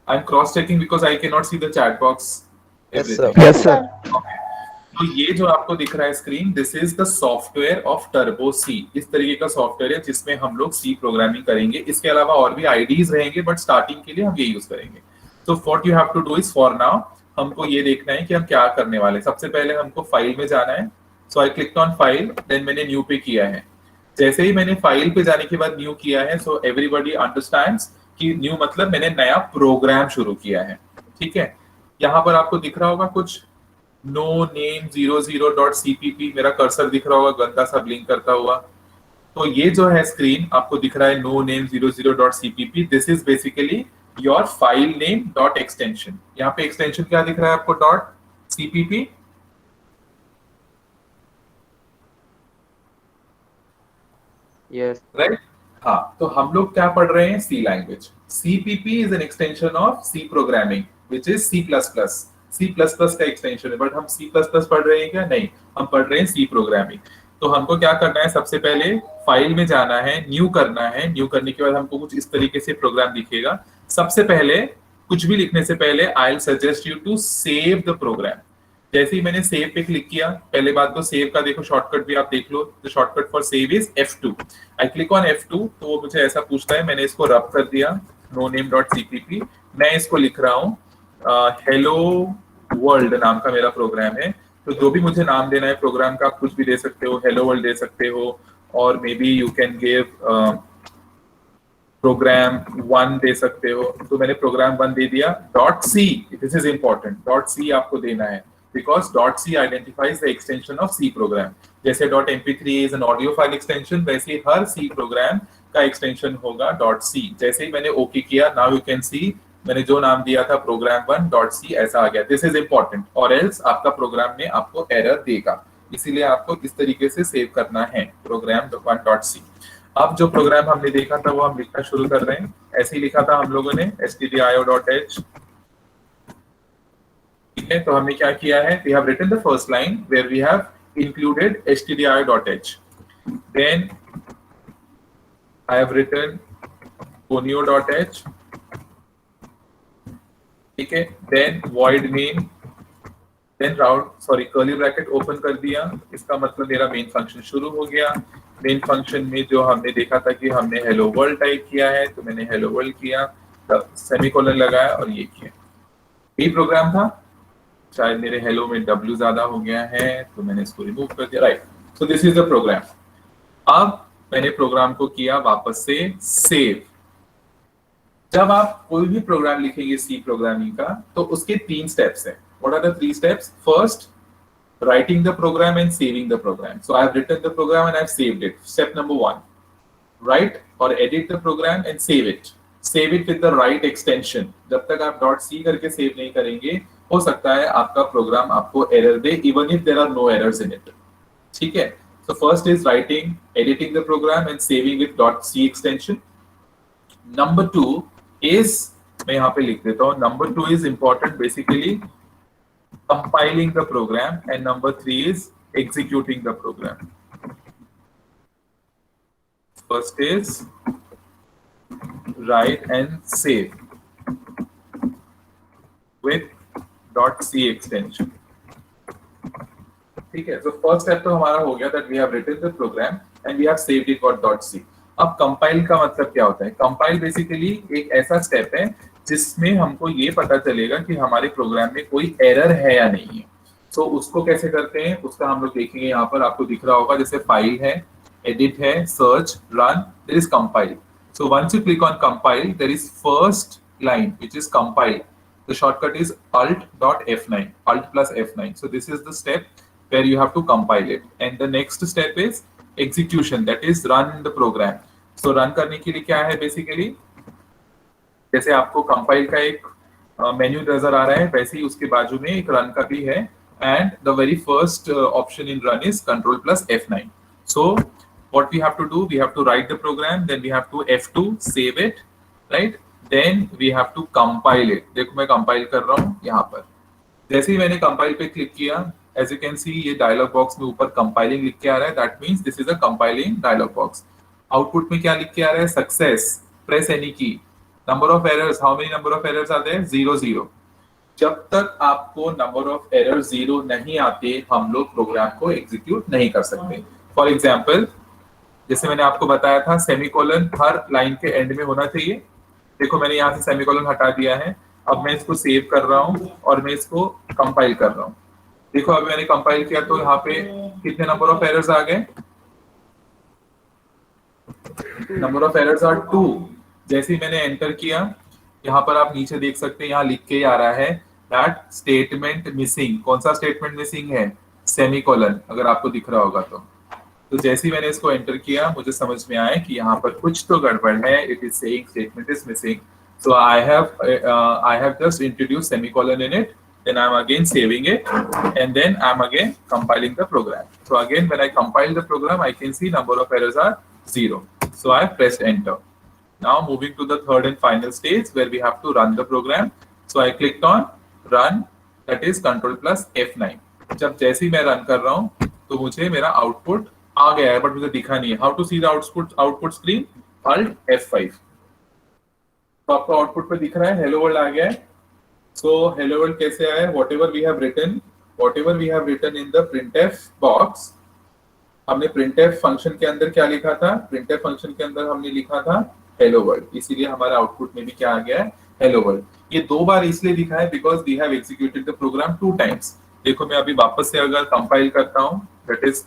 I'm cross checking because I cannot see the chat box. Yes, sir. Everything. Yes, sir. Okay. तो ये जो आपको दिख रहा है screen, this is the software of Turbo C. इस तरीके का सॉफ्टवेयर है जिसमें हम लोग सी प्रोग्रामिंग करेंगे। इसके अलावा और भी आईडीज रहेंगे, बट स्टार्टिंग के लिए हम ये यूज करेंगे। तो what you have to do is, for now हमको ये देखना है कि हम क्या करने वाले हैं। सबसे पहले हमको फाइल में जाना है। So I clicked on file, then मैंने न्यू पे किया है। जैसे ही मैंने फाइल पे जाने के बाद न्यू किया है, सो एवरीबॉडी अंडरस्टैंड्स कि न्यू मतलब मैंने नया प्रोग्राम शुरू किया है, ठीक है? यहाँ पर आपको दिख रहा होगा कुछ no name 00.cpp, मेरा कर्सर दिख रहा होगा गंदा सा ब्लिंक करता हुआ। तो ये जो है स्क्रीन आपको दिख रहा है no name 00.cpp, this is basically your file name dot extension. यहाँ पे एक्सटेंशन क्या दिख रहा है आपको? .cpp। Yes. राइट? हाँ, तो हम लोग क्या पढ़ रहे हैं? C language. CPP is an extension of C programming which is C++। C++ का एक्सटेंशन है, बट हम C++ पढ़ रहे हैं क्या? नहीं, हम पढ़ रहे हैं सी प्रोग्रामिंग। तो हमको क्या करना है? सबसे पहले फाइल में जाना है, न्यू करना है। न्यू करने के बाद हमको कुछ इस तरीके से प्रोग्राम दिखेगा। सबसे पहले कुछ भी लिखने से पहले I will suggest you to save the program. जैसे ही मैंने सेव पे क्लिक किया, पहले बात तो सेव का देखो शॉर्टकट भी आप देख लो, the shortcut for save is F2। I click on F2 तो वो मुझे ऐसा पूछता है, मैंने इसको रब कर दिया noname.cpp। मैं इसको लिख रहा हूँ हेलो वर्ल्ड नाम का मेरा प्रोग्राम है। तो जो भी मुझे नाम देना है प्रोग्राम का, आप कुछ भी दे सकते हो, हेलो वर्ल्ड दे सकते हो, और maybe you can give program 1 दे सकते हो। तो मैंने प्रोग्राम 1 दे दिया। .c, this is important, .c आपको देना है because .c identifies the extension of C program. जैसे .mp3 is an audio file extension, वैसे ही हर C प्रोग्राम का एक्सटेंशन होगा .c। जैसे ही मैंने ओके किया, नाउ यू कैन सी मैंने जो नाम दिया था प्रोग्राम 1 .c ऐसा आ गया। दिस इज इंपॉर्टेंट, और एल्स आपका प्रोग्राम में आपको एरर देगा, इसीलिए आपको इस तरीके से सेव करना है प्रोग्राम 1 .c। अब जो प्रोग्राम हमने देखा था वो हम लिखना शुरू कर रहे हैं। ऐसे ही लिखा था हम लोगों ने stdio.h। ठीक है, तो हमने क्या किया है, we have written the first line where we have included stdio.h, then I have written conio.h, ठीक है, then void main, then curly bracket open कर दिया। इसका मतलब मेरा मेन फंक्शन शुरू हो गया। मेन फंक्शन में जो हमने देखा था कि हमने हेलो वर्ल्ड टाइप किया है, तो मैंने हेलो वर्ल्ड किया, तब सेमीकोलन लगाया और ये किया। यही प्रोग्राम था। शायद मेरे हेलो में W ज्यादा हो गया है तो मैंने इसको रिमूव कर दिया, right. So this is the program. अब मैंने प्रोग्राम को किया वापस से सेव। जब आप कोई भी प्रोग्राम लिखेंगे C प्रोग्रामिंग का, तो उसके 3 स्टेप्स हैं। What are the 3 steps? First, writing the program and saving the program. So I have written the program and I have saved it. Step number 1, write or edit the program and save it. Save it with the right extension. जब तक आप .c करके save नहीं करेंगे, हो सकता है आपका प्रोग्राम आपको error they, even if there are no errors in it. ठीक है? So first is writing, editing the program and saving with .c extension. Number 2 is, मैं यहाँ पे लिख देता हूँ, number 2 is important basically compiling the program, and number 3 is executing the program. First is write and save with .c extension. ठीक है, so first step तो हमारा हो गया that we have written the program and we have saved it with .c. अब compile का मतलब क्या होता है? Compile basically एक ऐसा step है जिसमें हमको ये पता चलेगा कि हमारे प्रोग्राम में कोई एरर है या नहीं है। तो उसको कैसे करते हैं उसका हम लोग देखेंगे। यहाँ पर आपको दिख रहा होगा, जैसे फाइल है, एडिट है, search, run, there is compile. So once you click on compile, there is first line which is compile. The shortcut is alt.f9, alt plus F9. So this is the step where you have to compile it, and the next step is execution, that is run the program. So run करने के लिए क्या है basically, जैसे आपको compile का एक menu नजर आ रहा है, वैसे ही उसके बाजू में एक रन का भी है, and the very first option in run is control plus F9. So what we have to do, we have to write the program, then we have to F2 save it, right, then we have to compile it. देखो मैं compile कर रहा हूँ यहाँ पर। जैसे ही मैंने कंपाइल पे क्लिक किया, एज यू कैन सी ये डायलॉग बॉक्स में ऊपर कंपाइलिंग लिख के आ रहा है, that means this is a compiling dialog box. Output में क्या लिख के आ रहा है, success, press any key. Number of errors, how many number of errors are there, 0. जब तक आपको नंबर ऑफ एरर 0 नहीं आते, हम लोग प्रोग्राम को एग्जीक्यूट नहीं कर सकते। फॉर एग्जांपल, जैसे मैंने आपको बताया था, सेमीकोलन हर लाइन के एंड में होना चाहिए। देखो मैंने यहाँ से सेमीकोलन हटा दिया है। अब मैं इसको सेव कर रहा हूँ और मैं इसको कंपाइल कर रहा हूँ। देखो अभी मैंने कंपाइल किया तो यहाँ पे कितने नंबर ऑफ एरर्स आ गए, नंबर ऑफ एरर्स आर 2। जैसे ही मैंने एंटर किया, यहाँ पर आप नीचे देख सकते हैं, यहाँ लिख के आ रहा है दैट स्टेटमेंट मिसिंग। कौन सा स्टेटमेंट मिसिंग है, सेमीकोलन, अगर आपको दिख रहा होगा तो जैसे ही मैंने इसको एंटर किया, मुझे समझ में आया कि यहाँ पर कुछ तो गड़बड़ है। It is saying statement is missing, so I have just introduce semicolon in it, then I'm again saving it, and then I'm again compiling the program. So again when I compile the program, I can see number of errors are 0. So I pressed enter. Now moving to the third and final stage where we have to run the program. So I clicked on run, that is control plus F9. जब जैसे ही मैं run कर रहा हूँ तो मुझे मेरा output आ गया है, बट मुझे दिखा नहीं है। How to see the output screen, Alt F5। तो आपको आउटपुट पे दिख रहा है हेलो वर्ल्ड आ गया है। So hello world कैसे आया है, whatever we have written whatever we have written in the printf box, हमने printf फंक्शन के अंदर क्या लिखा था? printf फंक्शन के अंदर हमने लिखा था hello world, इसीलिए हमारा आउटपुट में भी क्या आ गया है? hello world. ये दो बार इसलिए लिखा है because we have executed the program 2 times. देखो मैं अभी वापस से अगर कंपाइल करता हूँ, that is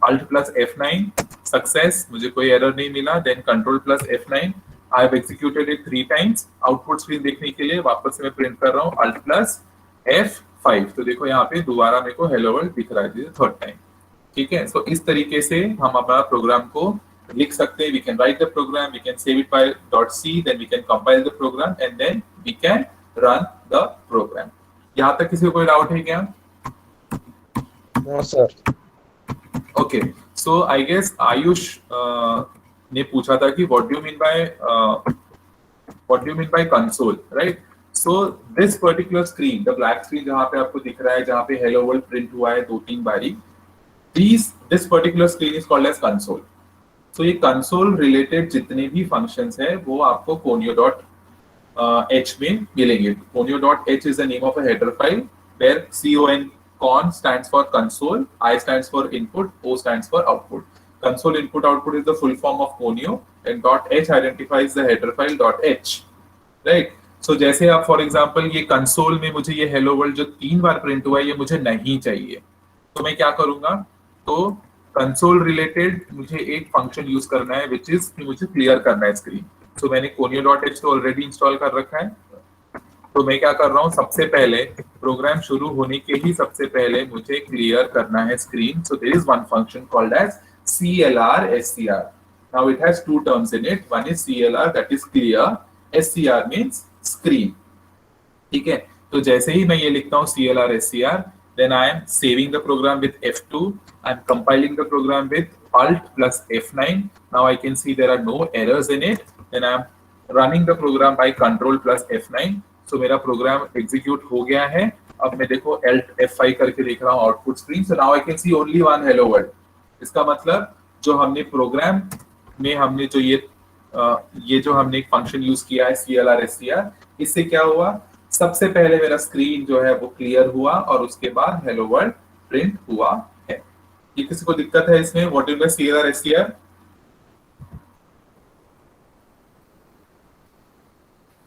alt plus F9, success, मुझे कोई एरर नहीं मिला, then control plus F9, I have executed it 3 times. Output screen देखने के लिए वापस से मैं प्रिंट कर रहा हूँ alt प्लस F5, तो देखो यहाँ पे दोबारा मेरे को हेलो वर्ल्ड दिख रहा है थर्ड टाइम. ठीक है, सो इस तरीके से हम अपना प्रोग्राम को लिख सकते हैं. We can write the program, we can save it by .c, then we can compile the program and then we can run the program. यहाँ तक किसी को कोई डाउट है क्या? No sir. Okay, so I guess Ayush ने पूछा था कि what do you mean by console, right? So this particular screen, the black screen जहां पे आपको दिख रहा है, जहां पे हेलो वर्ल्ड प्रिंट हुआ है 2-3 बारी, this particular screen is called as console. So ये कंसोल रिलेटेड जितने भी फंक्शंस है वो आपको conio.h में मिलेंगे. conio.h is the name of a header file where con stands for console, I stands for input, O stands for output. Console input output is the full form of conio and .h identifies the header file .h, right? So जैसे आप for example ये console में मुझे ये hello world जो 3 बार print हुआ है ये मुझे नहीं चाहिए, तो मैं क्या करूंगा? तो कंसोल रिलेटेड मुझे एक फंक्शन यूज करना है विच इज कि मुझे क्लियर करना है स्क्रीन. सो मैंने conio.h तो ऑलरेडी इंस्टॉल कर रखा है, तो मैं क्या कर रहा हूँ, सबसे पहले प्रोग्राम शुरू होने के ही सबसे पहले मुझे क्लियर करना है screen. So there is one function called as CLR SCR. Now it has 2 terms in it. One is CLR, that is clear, SCR means screen. ठीक है, तो जैसे ही मैं ये लिखता हूँ CLR SCR, then I am saving the program with F2. I am compiling the program with alt plus F9. Now I can see there are no errors in it. Then I am running the program by control plus F9. So मेरा program execute हो गया है. अब मैं देखो alt F5 करके देख रहा हूँ output screen. So now I can see only one hello world. इसका मतलब जो हमने प्रोग्राम में हमने जो ये जो हमने एक फंक्शन यूज किया है CLR SCR, इससे क्या हुआ, सबसे पहले मेरा स्क्रीन जो है वो क्लियर हुआ और उसके बाद हेलो वर्ल्ड प्रिंट हुआ है. ये किसी को दिक्कत है इसमें? What is the CLR SCR?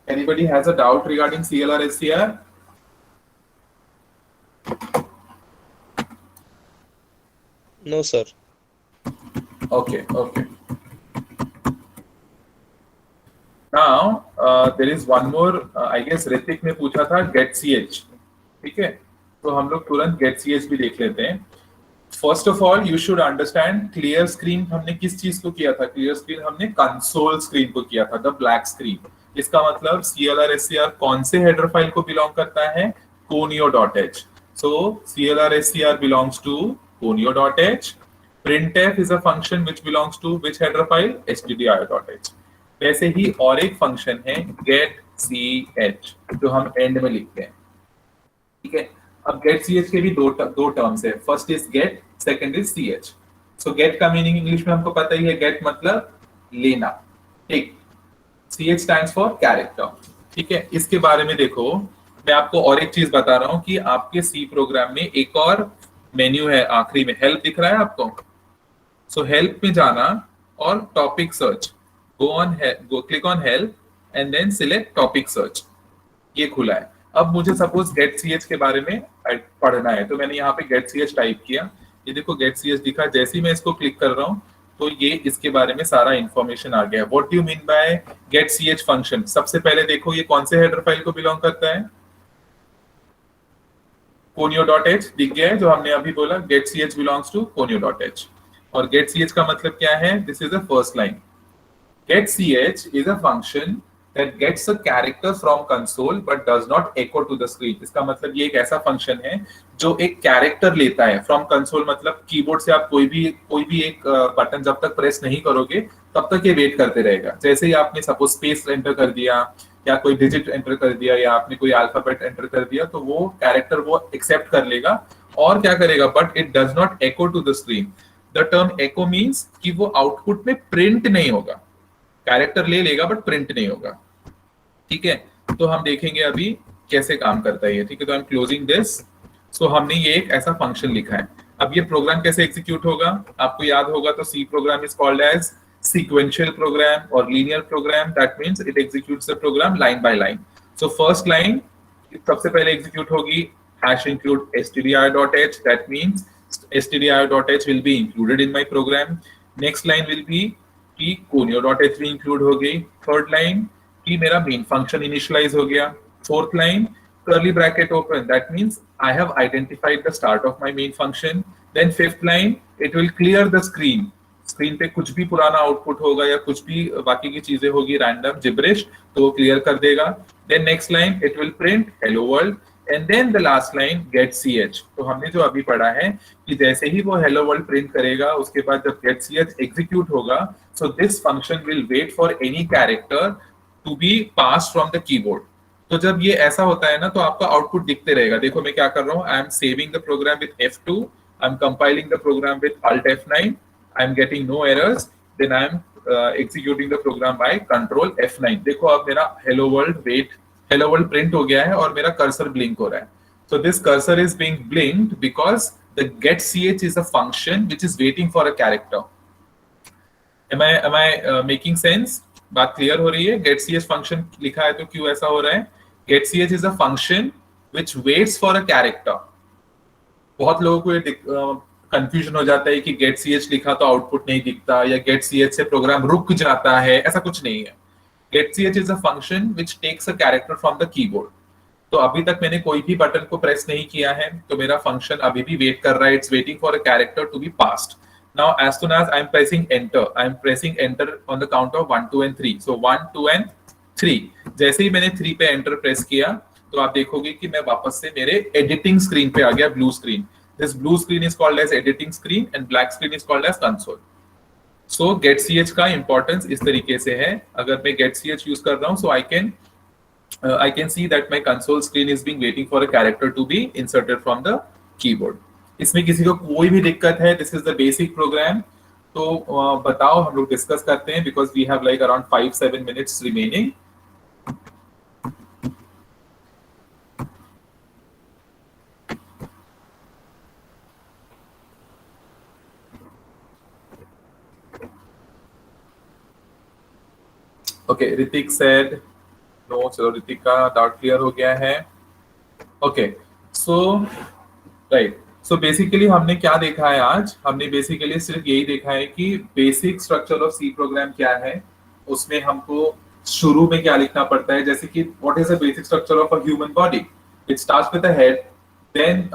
Anybody has a doubt regarding CLR SCR? No sir. Okay. Now there is one more. I guess Ritik ने पूछा था getch. ठीक है, तो हम लोग तुरंत getch भी देख लेते हैं. First of all you should understand clear screen हमने किस चीज को किया था? क्लियर स्क्रीन हमने कंसोल स्क्रीन को किया था, द ब्लैक स्क्रीन. इसका मतलब CLR SCR कौन से हेडर फाइल को बिलोंग करता है? conio.h. So CLR SCR belongs to conio.h. printf is a function which belongs to which header file? stdio.h. वैसे ही और एक फंक्शन है getch जो हम एंड में लिखते हैं. ठीक है, अब getch के भी दो टर्म्स है. First is get, second is ch. So get का मीनिंग इंग्लिश में हमको पता ही है, get मतलब लेना. ठीक, ch स्टैंड्स फॉर कैरेक्टर. ठीक है, इसके बारे में देखो, मैं आपको और एक चीज बता रहा हूं कि आपके सी प्रोग्राम में एक और मेन्यू है आखिरी में, हेल्प दिख रहा है आपको? सो हेल्प में जाना और topic search, go click on help and then select topic search. ये खुला है. अब मुझे सपोज getch के बारे में पढ़ना है, तो मैंने यहाँ पे getch टाइप किया. ये देखो getch दिखा. जैसे ही मैं इसको क्लिक कर रहा हूँ तो ये इसके बारे में सारा इंफॉर्मेशन आ गया. What do you mean bye getch function? सबसे पहले देखो ये कौन से हेडर फाइल को बिलोंग करता है? conio.h दिख गया है जो हमने अभी बोला, getch belongs to conio.h. और getch का मतलब क्या है? This is the first line. getch is a function that gets a character from console but does not echo to the screen. इसका मतलब ये एक ऐसा फंक्शन है जो एक कैरेक्टर लेता है फ्रॉम कंसोल. मतलब कीबोर्ड से आप कोई भी एक बटन जब तक प्रेस नहीं करोगे तब तक ये वेट करते रहेगा. जैसे ही आपने सपोज स्पेस एंटर कर दिया या कोई डिजिट एंटर कर दिया या आपने कोई अल्फाबेट एंटर कर दिया तो वो कैरेक्टर वो एक्सेप्ट कर लेगा और क्या करेगा, but it does not echo to the screen. The term echo means कि वो आउटपुट में प्रिंट नहीं होगा. कैरेक्टर ले लेगा बट प्रिंट नहीं होगा. ठीक है, तो हम देखेंगे अभी कैसे काम करता है ये. ठीक है, तो आई एम क्लोजिंग दिस. सो हमने ये एक ऐसा फंक्शन लिखा है। अब ये प्रोग्राम कैसे एग्जीक्यूट होगा, आपको याद होगा तो C program is called as sequential program or linear program. That means it executes the program line by line. So first line सबसे पहले execute होगी hash include stdio.h. That means stdio.h will be included in my program. Next line will be कि conio.h भी include हो गई. Third line कि मेरा main function initialize हो गया. Fourth line curly bracket open. That means I have identified the start of my main function. Then fifth line it will clear the screen. Screen पे कुछ भी पुराना आउटपुट होगा या कुछ भी बाकी की चीजें होगी रैंडम जिब्रिश, तो वो क्लियर कर देगा. Then next line it will print hello world and then the last line get ch. तो हमने जो अभी पढ़ा है कि जैसे ही वो हेलो वर्ल्ड प्रिंट करेगा उसके बाद जब गेट ch एग्जीक्यूट होगा, so this function will wait for any character to be pass from the keyboard. तो जब ये ऐसा होता है ना तो आपका आउटपुट दिखते रहेगा. देखो मैं क्या कर रहा हूँ, I am saving the program with F2, I am compiling the program with Alt F9, I'm getting no errors, then I'm executing the program by Control F9. देखो अब मेरा hello world print हो गया है और मेरा cursor blink हो रहा है. So this cursor is being blinked because the getch is a function which is waiting for a character. Am I making sense? बात क्लियर हो रही है? getch function लिखा है तो क्यों ऐसा हो रहा है? getch is a function which waits for a character. बहुत लोगों को ये कंफ्यूजन हो जाता है कि गेट ch लिखा तो आउटपुट नहीं दिखता या गेट ch से प्रोग्राम रुक जाता है. ऐसा कुछ नहीं है. Get ch is a function which takes a character from the keyboard. तो अभी तक मैंने कोई भी बटन को प्रेस नहीं किया है तो मेरा फंक्शन अभी भी वेट कर रहा है. It's waiting for a character to be passed. Now as soon as I am pressing enter on the count of 1 2 and 3. So 1 2 and 3. जैसे ही मैंने 3 पे एंटर प्रेस किया तो आप देखोगे कि मैं वापस से मेरे एडिटिंग स्क्रीन पे आ गया, blue screen. This blue screen is called as editing screen and black screen is called as console. So getch का importance इस तरीके से है. अगर मैं getch use कर रहा हूँ, so I can see that my console screen is being waiting for a character to be inserted from the keyboard. इसमें किसी को कोई भी दिक्कत है, this is the basic program. तो बताओ, हम लोग डिस्कस करते हैं because we have like around 5-7 minutes remaining. Okay, Hrithik said no. चलो ऋतिक का डाउट क्लियर हो गया है. Okay, so right. So basically हमने क्या देखा है आज? हमने बेसिकली सिर्फ यही देखा है कि basic structure of C program क्या है. उसमें हमको शुरू में क्या लिखना पड़ता है, जैसे कि what is the basic structure of a human body. It starts with the head, then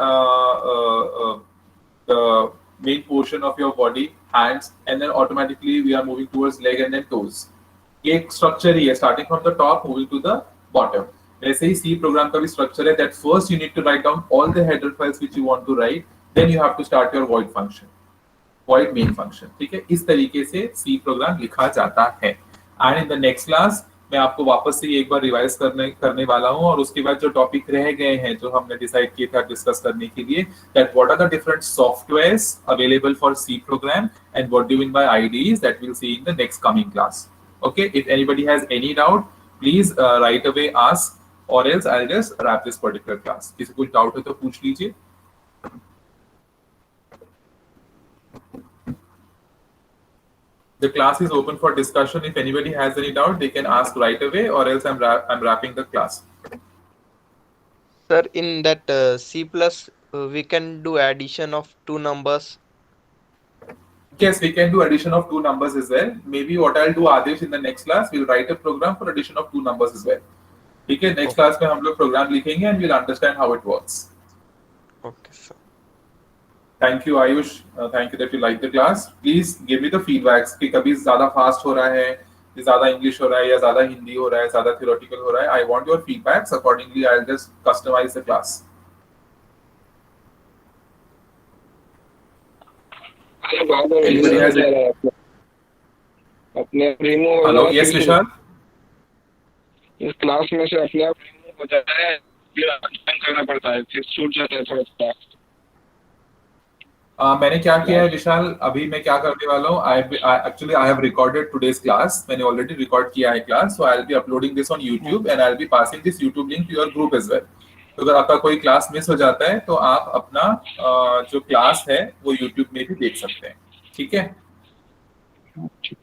the main portion of your body, hands, and then automatically we are moving towards leg and then toes. ये एक structure ही है, starting from the top moving to the bottom. वैसे ही C program का भी structure है that first you need to write down all the header files which you want to write, then you have to start your void function, void main function. ठीक है, इस तरीके से सी प्रोग्राम लिखा जाता है. And in the next class मैं आपको वापस से एक बार रिवाइज करने वाला हूं और उसके बाद जो टॉपिक रह गए हैं जो हमने डिसाइड किया था डिस्कस करने के लिए, that what are the different softwares available for C program and what do mean by IDEs, that will see in the next coming class. Okay, if anybody has any doubt, please right away ask, or else I'll just wrap this particular class. किसी कुछ doubt हो तो पूछ लीजिए. The class is open for discussion. If anybody has any doubt, they can ask right away, or else I'm wrapping the class. Sir, in that C+, we can do addition of two numbers. Yes, we can do addition of two numbers as well. Maybe what I'll do, Adesh, in the next class, we'll write a program for addition of two numbers as well. ठीक है, next class में हम लोग program लिखेंगे and we'll understand how it works. Okay, sir. Thank you, Ayush. Thank you that you like the class. Please give me the feedbacks कि कभी ज़्यादा fast हो रहा है, ज़्यादा English हो रहा है या ज़्यादा हिंदी हो रहा है, ज़्यादा theoretical हो रहा है. I want your feedbacks. Accordingly, I'll just customize the class. Anybody has it? अपने रिमूव Hello, yes, Vishal. इस क्लास में से अपने आप रिमूव हो जाता है, फिर ज्वाइन करना पड़ता है, फिर छूट जाता है थोड़ा सा. मैंने क्या किया है विशाल, अभी मैं क्या करने वाला हूँ, actually I have recorded today's class. मैंने already record किया है class, so I'll be uploading this on YouTube and I'll be passing this YouTube link to your group as well. तो अगर आपका कोई क्लास मिस हो जाता है तो आप अपना जो क्लास है वो यूट्यूब में भी देख सकते हैं। ठीक है। ठीक।